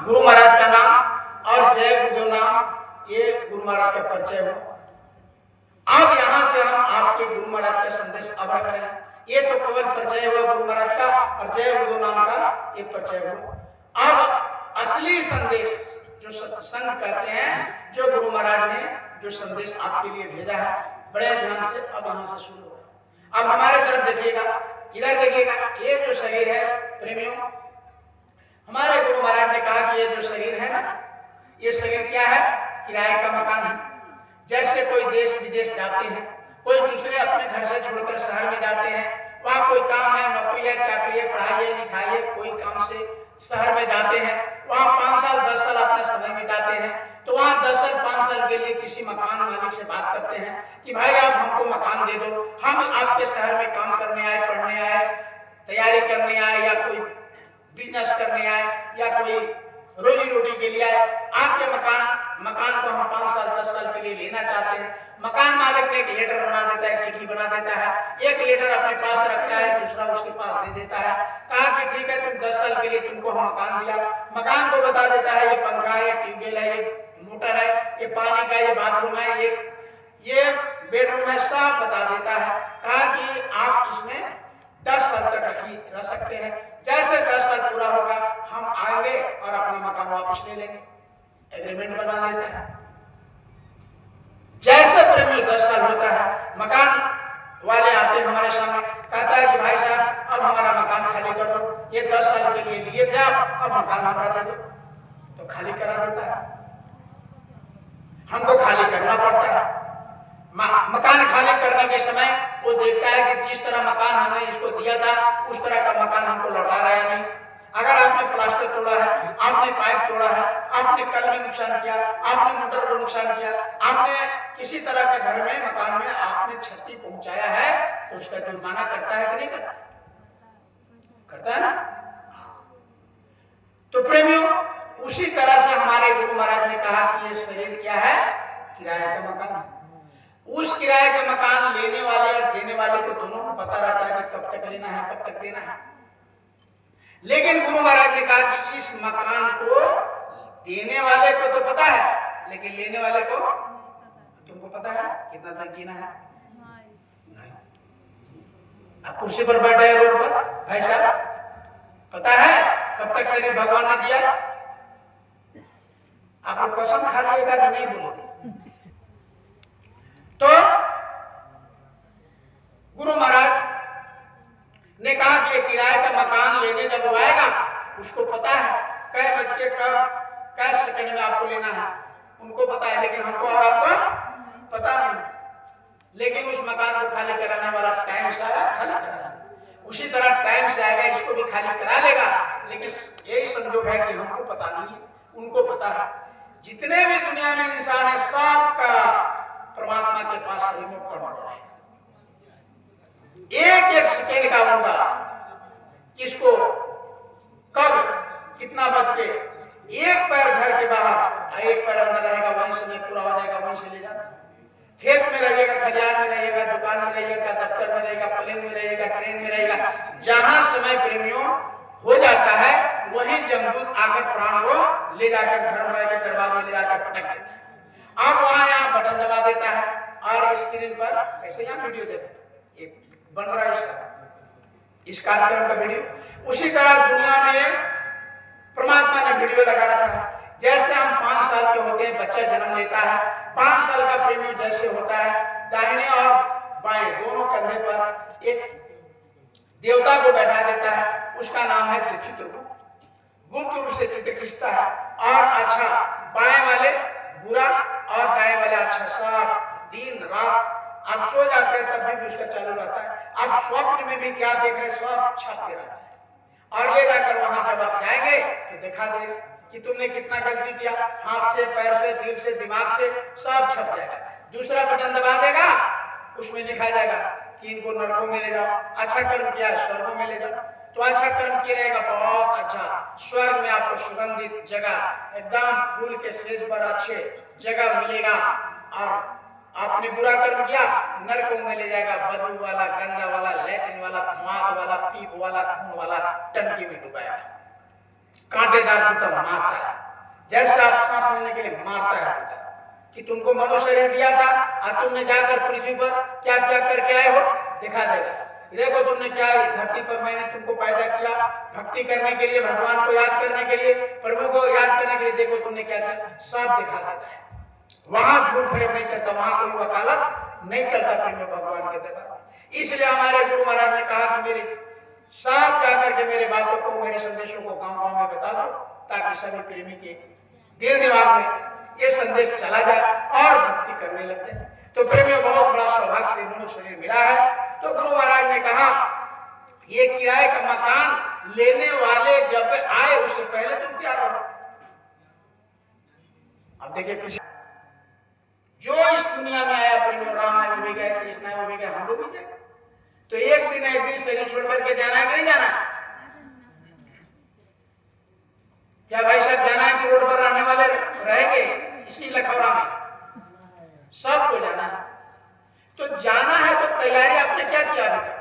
गुरु महाराज का नाम और जय गुरुदेव नाम, ये गुरु महाराज का परिचय हो। अब यहाँ से हम आपके गुरु महाराज का संदेश अब रख रहे हैं। ये तो केवल परिचय हुआ गुरु महाराज का और जय गुरुदेव नाम का ये परिचय हुआ। अब असली संदेश जो सत्संग कहते हैं, जो गुरु महाराज ने जो संदेश आपके लिए भेजा है, बड़े ध्यान से अब यहाँ से शुरू हो। अब हमारे तरफ देखिएगा, इधर देखिएगा, ये जो शरीर है प्रेमियों, हमारे गुरु महाराज ने कहा कि ये जो शरीर है ना, ये शरीर क्या है? किराए का मकान है। जैसे कोई देश विदेश जाते हैं, कोई दूसरे अपने घर से छोड़कर शहर में जाते हैं, वहाँ कोई काम है, नौकरी है, चाकरी है, पढ़ाई है, लिखाई है, कोई काम से शहर में जाते हैं, वहाँ 5 साल 10 साल अपना समय बिताते हैं, तो वहाँ 10 साल 5 साल के लिए किसी मकान मालिक से बात करते हैं कि भाई आप हमको मकान दे दो, हम आपके शहर में काम करने आए, पढ़ने आए, तैयारी करने आए, या कोई बिजनेस करने आए, या कोई रोजी रोटी के लिए आए, आपके मकान को हम 5 साल 10 साल के लिए लेना चाहते हैं। मकान मालिक ने एक लेटर बना देता है, चिट्ठी बना देता है, एक लेटर अपने पास रखता है, दूसरा उसके पास दे देता है, कहा कि ठीक है तुम 10 साल के लिए तुमको हम मकान दिया। मकान को बता देता है ये पंखा है, ट्यूबवेल है, ये मोटर है, ये पानी का, ये बाथरूम है, ये बेडरूम है, सब बता देता है। कहा कि आप इसमें 10 साल तक रह सकते हैं, जैसे 10 साल पूरा होगा हम आएंगे और अपना मकान वापस ले लेंगे। एग्रीमेंट बना लेते हैं। जैसे प्रेमी 10 साल होता है, मकान वाले आते हैं हमारे सामने, कहता है कि भाई साहब अब हमारा मकान खाली कर दो, ये 10 साल के लिए लिए थे आप, अब मकान हमारा दे दो। तो खाली करा देता है, हमको खाली करना पड़ता है। मकान खाली करने के समय वो देखता है कि जिस तरह मकान हमने इसको दिया था उस तरह का मकान हमको लौटा रहा है नहीं। अगर आपने प्लास्टर तोड़ा है, आपने पाइप तोड़ा है, आपने कल में नुकसान किया, आपने मोटर को नुकसान किया, आपने किसी तरह के घर में मकान में आपने क्षति पहुंचाया है, तो उसका जुर्माना करता है कि नहीं करता? करता है ना। तो प्रेमियों, उसी तरह से हमारे गुरु महाराज ने कहा कि ये शरीर क्या है? किराए का मकान है। उस किराए का मकान लेने वाले और देने वाले को दोनों को पता रहता है कि कब तक लेना है, कब तक देना है। लेकिन गुरु महाराज ने कहा कि इस मकान को देने वाले को तो पता है, लेकिन लेने वाले को तुमको पता है कितना तक जीना है? आप कुर्सी पर बैठे हैं रोड पर, भाई साहब पता है कब तक शरीर भगवान ने दिया? आप लोग कसम खा लिएगा कि नहीं बोलोगे? तो गुरु महाराज ने कहा कि किराए का मकान लेने जब वो आएगा, उसको पता है कै बज के कब कै सेकंड में आपको लेना है, उनको पता है, लेकिन हमको और आपको पता नहीं। लेकिन उस मकान को खाली कराने वाला टाइम से आया, खाली कराना, उसी तरह टाइम से आएगा, इसको भी खाली करा लेगा। लेकिन यही संजोग है कि हमको पता नहीं है, उनको पता है। जितने भी दुनिया में इंसान है, सबका परमात्मा के पास रिमोट कंट्रोल है। एक एक सेकेंड का होगा, किसको कब कितना बच के, एक पैर घर के बाहर एक पैर अंदर रहेगा, वहीं समय पूरा हो जाएगा, वहीं से ले जाना। खेत में रहिएगा, खलियान में रहिएगा, दुकान में रहिएगा, दफ्तर में रहेगा, प्लेन में रहेगा, ट्रेन में रहेगा, जहां समय प्रेमियों हो जाता है वहीं जमदूत आकर प्राण को ले जाकर धर्मराय के दरबार में ले जाकर पटक देता है। अब वहां यहाँ बटन दबा देता है और स्क्रीन पर कैसे यहाँ वीडियो देता है, बन रहा है इस कार्यक्रम का वीडियो। उसी तरह दुनिया में परमात्मा ने वीडियो लगा रखा है। जैसे हम 5 साल के होते हैं, बच्चा जन्म लेता है, 5 साल का प्रेमी जैसे होता है, दाहिने और बाएं दोनों कंधे पर एक देवता को बैठा देता है, उसका नाम है दीक्षित रूप। गुप्त रूप से चित्र खींचता है और अच्छा बाएं वाले बुरा और दाएं वाले अच्छा, सब दिन रात आप सो जाते हैं तब भी उसका चालू रहता है। आप स्वप्न में भी क्या देख रहे हैं, सब छापते रहता है। और ले जाकर वहां जब आप जाएंगे तो दिखा देगा कि तुमने कितना गलती किया, हाथ से, पैर से, दिल से, दिमाग से, सब छप जाएगा। दूसरा बटन दबा देगा, उसमें लिखा जाएगा कि इनको नरकों में ले जाओ, अच्छा कर्म किया स्वर्गों में ले जाओ। तो अच्छा कर्म किया रहेगा, बहुत अच्छा, स्वर्ग में आपको सुगंधित जगह, एकदम फूल के सेज पर अच्छे जगह मिलेगा। और आपने बुरा कर्म किया, नरकों में ले जाएगा, बदबू वाला, गंदा वाला, लैट्रिन वाला, माद वाला, पीप वाला, खून वाला टंकी में डुबाएगा। कांटेदार जूता मारता है, जैसे आप सांस लेने के लिए मारता है जूता, कि तुमको मनुष्य शरीर दिया था और तुमने जाकर पृथ्वी पर क्या क्या करके आए हो दिखा देगा। देखो तुमने क्या धरती पर मैंने तुमको पैदा किया भक्ति करने के लिए, भगवान को याद करने के लिए, प्रभु को याद करने के लिए, देखो तुमने क्या किया, सब दिखा देता है। वहां झूठ फरेब नहीं चलता, वहां कोई वकालत नहीं चलता प्रेम में भगवान के दरबार। इसलिए हमारे गुरु महाराज ने कहा कि मेरे साथ जाकर के मेरे बातों को, मेरे संदेशों को गांव-गांव में बता दो, ताकि सभी प्रेमी के दिल दिमाग में ये संदेश चला जाए और भक्ति करने लग जाए। तो प्रेमियों बहुत बड़ा सौभाग्य से मनुष्य शरीर मिला है। तो गुरु महाराज ने कहा ये किराए का मकान लेने वाले जब आए उससे पहले तुम क्या करो। अब देखिए किसी जो इस दुनिया में आया प्रेमियों, राम भी गए, कृष्ण भी गए, हम लोग भी जाए, तो एक दिन शरीर छोड़ करके जाना है कि नहीं जाना? क्या भाई साहब जाना है कि रोड पर रहने वाले रहेंगे इसी लखौरा में? सबको जाना है। तो जाना है तो तैयारी आपने क्या किया अभी तक?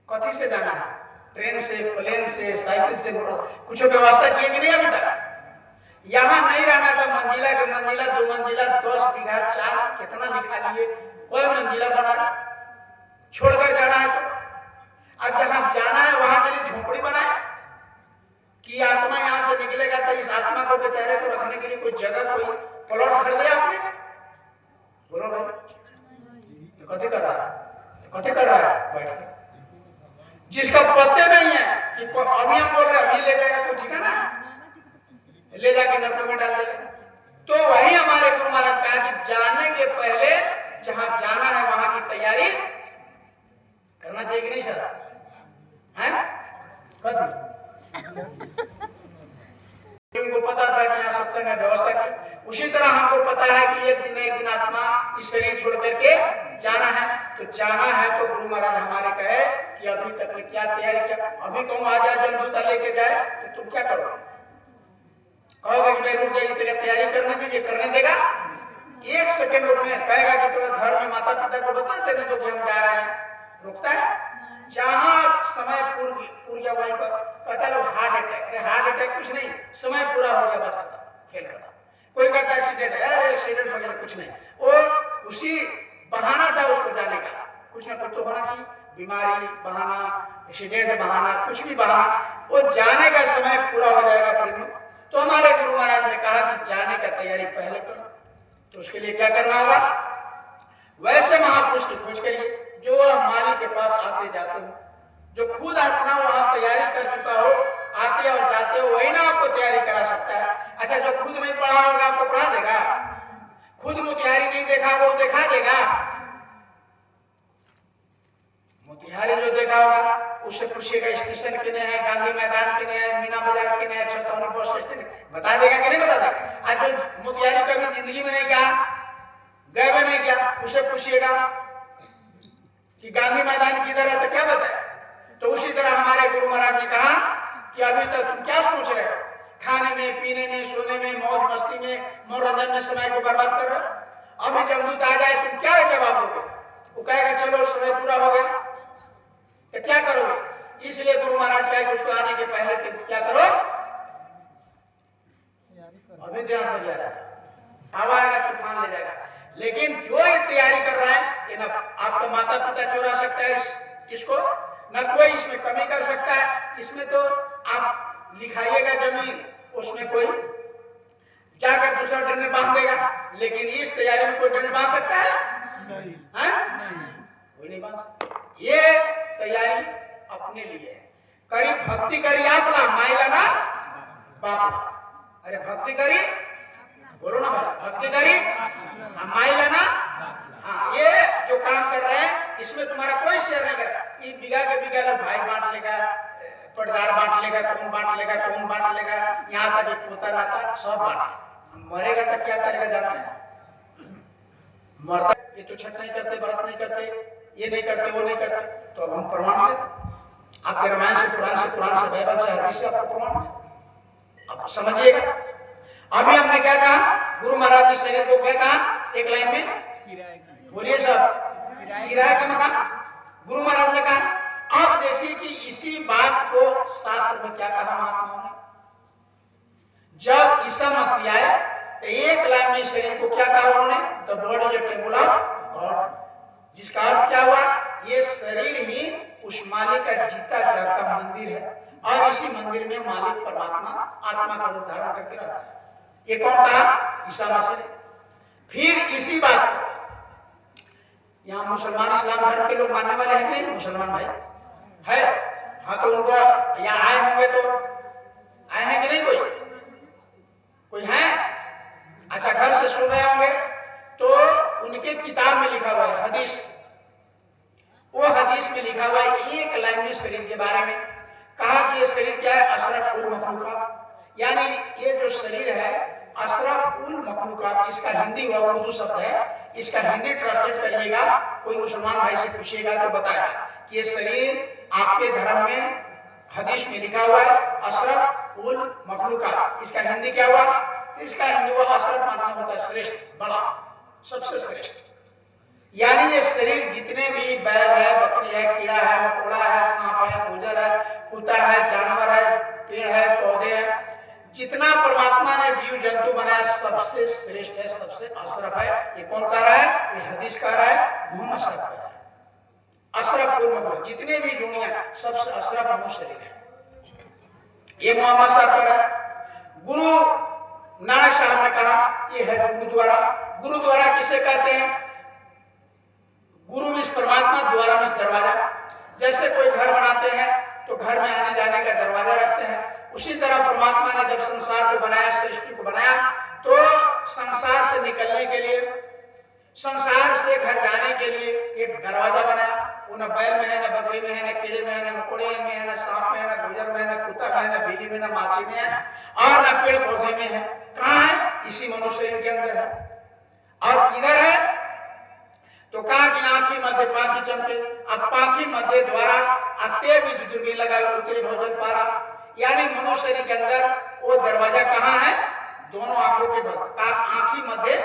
कथी से जाना है? ट्रेन से, प्लेन से, साइकिल से, कुछ व्यवस्था किए कि नहीं अभी तक? यहाँ नहीं रहना था, मंजिला के मंजिला, 2 मंजिला, 10 बीघा, 4 कितना लिखा लिए, कोई मंजिला बना छोड़कर जाना है। तो अब जहाँ जाना है वहां के लिए झोपड़ी बनाए कि आत्मा यहाँ से निकलेगा तो इस आत्मा को बेचारे को रखने के लिए कोई जगह, कोई प्लॉट खरीदे आपने? बोलो भाई, कथी कर रहा है? कथी कर रहा है बैठ के? जिसका पते नहीं है कि अभी हम बोल रहे अभी ले जाएगा कोई ठिकाना, ले जाके नरकों में डाल देगा। तो वही हमारे गुरु महाराज कहा कि जाने के पहले जहां जाना है वहां की तैयारी करना चाहिए कि नहीं सर? है उनको पता था कि यहाँ सत्संग है, व्यवस्था की। उसी तरह हमको पता है कि एक दिन आत्मा इस शरीर छोड़ करके जाना है। तो जाना है तो गुरु महाराज हमारे कहे कि अभी तक ने क्या तैयारी किया? अभी कहूँ आ जाए जमदूता लेके जाए तो तुम क्या करोगे? कहोगे कि मैं रुक जाएगी, तेरी तैयारी करने दीजिए, करने देगा? 1 सेकंड रुकने कहेगा कि तुम्हें घर में माता पिता को बता देने दो कि हम जा रहे हैं, रुकता है? जहां समय पूर गया वहीं पर कहता लोग हार्ट अटैक कुछ नहीं, समय पूरा हो गया बस खेल खत्म। कोई कहता एक्सीडेंट है, अरे एक्सीडेंट हो गया, कुछ नहीं, वो उसी बहाना था उसको जाने का, कुछ ना कुछ तो होना चाहिए, बीमारी बहाना, एक्सीडेंट बहाना, कुछ भी बहाना, वो जाने का समय पूरा हो जाएगा प्रेमी। तो हमारे गुरु महाराज ने कहा कि जाने का तैयारी पहले करो। तो उसके लिए क्या करना होगा? वैसे महापुरुष की खोज करिए जो माली के पास आते जाते हो, जो खुद अपना वहां तैयारी कर चुका हो, आते और जाते हो, वही ना आपको तैयारी करा सकता है। अच्छा, जो खुद नहीं पढ़ा होगा आपको पढ़ा देगा? खुद मोतिहारी नहीं देखा वो दिखा देगा? मोतिहारी जो देखा होगा उससे पूछिएगा स्टेशन कितने हैं, गांधी मैदान कितने हैं, मीना बाजार कितने हैं, छतौनी बस स्टैंड, बता देगा कि नहीं बता देगा? आज जो मोतिहारी कभी जिंदगी में नहीं गया, गए भी नहीं गया, उसे पूछिएगा कि गांधी मैदान किधर है तो क्या बताए? तो उसी तरह हमारे गुरु महाराज ने कहा कि अभी तक तुम क्या सोच रहे हो? खाने में, पीने में, सोने में, मौज मस्ती में, मनोरंजन में समय को बर्बाद कर रहे हो। अभी जमदूत आ जाए तुम क्या जवाब दोगे? वो कहेगा चलो समय पूरा हो गया, तो क्या करोगे? इसलिए गुरु महाराज कहे उसको आने के पहले तुम क्या करो? अभी ध्यान से जा रहा है, हवा आएगा तूफान ले जाएगा। लेकिन जो ये तैयारी कर रहा है, ये ना आपका माता पिता चुरा सकता है इसको, ना कोई इसमें कमी कर सकता है। इसमें तो आप लिखाइएगा जमीन, उसमें कोई जाकर दूसरा डंडे बांध देगा, लेकिन इस तैयारी में कोई डंडे बांध सकता है? नहीं, कोई नहीं बांध सकता। ये तैयारी अपने लिए है। करी भक्ति करी आपला, माइला ना बापला। अरे भक्ति करी, बोलो ना भाई, भक्ति करी माइला ना। हाँ, ये जो काम कर रहे हैं इसमें तुम्हारा कोई शेयर नहीं करेगा। ये बीघा के बीघा भाई बांट लेगा, पटदार बांट लेगा, कौन बांट लेगा, कौन बांट लेगा, यहाँ तक एक पोता लाता सब बांट। मरेगा तो क्या करेगा जानते हैं? मरता ये तो छठ नहीं करते, व्रत नहीं करते, ये नहीं करते, वो नहीं करते। तो अब हम प्रमाण देते आपके रामायण से, पुराण से, बाइबल से, हदीस से आपको प्रमाण देते। अब समझिएगा, अभी हमने क्या कहा? गुरु महाराज ने शरीर को क्या कहा? एक लाइन में बोलिए साहब, किराए का मकान गुरु महाराज ने कहा। आप देखिए कि इसी बात को शास्त्र में क्या कहा महात्माओं ने? ईसा मसीह आए तो एक लाइन में शरीर को क्या कहा उन्होंने? The body of temple of God, जिसका अर्थ क्या हुआ? ये शरीर ही उस मालिक का जीता जागता मंदिर है और इसी मंदिर में मालिक परमात्मा आत्मा का रूप धारण करके रहता है। ये कौन कहा? ईसा मसीह ने। फिर इसी बात को यहाँ मुसलमान इस्लाम धर्म के लोग मानने वाले हैं नहीं? मुसलमान भाई है, हाँ तो उनको यहाँ आए होंगे तो आए हैं कि नहीं? कोई है? अच्छा, घर से सुन रहे होंगे तो उनके किताब में लिखा हुआ है हदीस, वो हदीस में लिखा हुआ है एक लाइन में शरीर के बारे में कहा कि ये शरीर क्या है? अशरफ उल मखलूकात, यानी ये जो शरीर है अशरफ उल मखलूकात, इसका हिंदी व उर्दू शब्द है, इसका हिंदी ट्रांसलेट करिएगा, कोई मुसलमान भाई से पूछिएगा तो बताएगा कि ये शरीर आपके धर्म में हदीस में लिखा हुआ है अशरफ उल मखलूकात, इसका हिंदी क्या हुआ? इसका हिंदी हुआ अशरफ मानना होता है श्रेष्ठ, बड़ा, सबसे श्रेष्ठ। यानी ये शरीर जितने भी बैल है, बकरी है, कीड़ा है, मकोड़ा है, सांप है, गुजर है, कुत्ता है, जानवर है, पेड़ है, पौधे हैं, जितना परमात्मा ने जीव जंतु बनाया सबसे श्रेष्ठ है, सबसे अशरफ है। ये कौन कह रहा है? ये हदीस कह रहा है, मोहम्मद साहब कह रहा है। अशरफ उल मखलूक, जितने भी दुनिया सबसे अशरफ मनुष्य है, ये मोहम्मद साहब कह रहा है। गुरु नानक साहब ने कहा ये है गुरुद्वारा। गुरुद्वारा किसे कहते हैं? गुरु में परमात्मा, द्वारा में दरवाजा। जैसे कोई घर बनाते हैं तो घर में आने जाने का दरवाजा रखते हैं, उसी तरह परमात्मा ने जब संसार को बनाया, सृष्टि को बनाया, तो संसार से निकलने के लिए, संसार से घर जाने के लिए एक दरवाजा बनाया। वो न बैल में है, न बकरी में है, न कीड़े में है, न मकोड़े में है, न सांप में है, न गुजर में है, न कुत्ता में है, न बिल्ली में, न माछी में है और न पेड़ पौधे में है। कहाँ है? इसी मनुष्य शरीर के अंदर है। और किधर है? तो कहा कि आंखी मध्य पाखी चमके, अब पाखी मध्य द्वारा अत्य बीज दुर्बी लगा उतरे भोजन पारा, यानी मनुष्य शरीर के अंदर वो दरवाजा कहाँ है? दोनों आंखों के बल, आंखी मध्य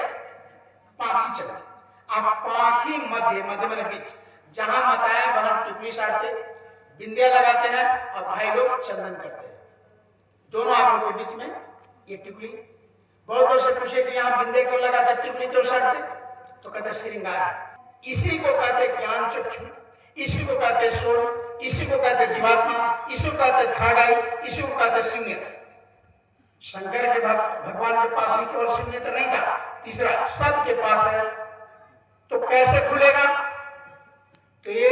पाखी चमके। अब पाखी मध्य, मध्य मैंने बीच, जहां मताएं बहन टुकड़ी साटते, बिंदिया लगाते हैं और भाई लोग चंदन करते हैं, दोनों आंखों के बीच में ये टिकली। बहुत लोग से पूछे कि यहाँ बिंदे क्यों लगाते, टिकली क्यों साटते? तो कहते श्रृंगार। इसी को कहते ज्ञान चक्षु, इसी को कहते सोल, इसी को कहते जीवात्मा, इसी को कहते थर्ड आई, इसी को कहते शून्यता। शंकर के भगवान के पास ही केवल शून्यता नहीं था, तीसरा सबके पास है। तो कैसे खुलेगा? तो ये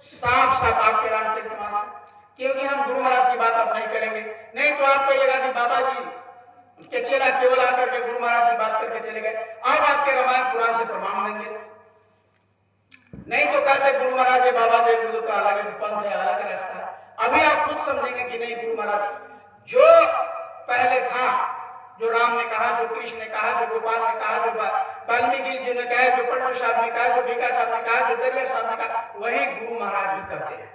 साफ साफ आपके रामचरितमानस से, क्योंकि हम गुरु महाराज की बात अब नहीं करेंगे, नहीं तो आप कहिएगा कि बाबा जी उसके चेला केवल आकर के गुरु महाराज की बात करके चले गए, अब आपके रामायण पुराण से प्रमाण देंगे। नहीं तो कहते गुरु महाराज बाबा जी गुरु का अलग पंथ है, अलग रास्ता है। अभी आप खुद समझेंगे कि नहीं, गुरु महाराज जो पहले था, जो राम ने कहा, जो कृष्ण ने कहा, जो गोपाल ने कहा, जो वाल्मीकि जी ने कहा, जो पट्टू साहब ने कहा, जो बीका साहब ने कहा, जो दरिया साहब ने कहा, वही गुरु महाराज भी कहते हैं।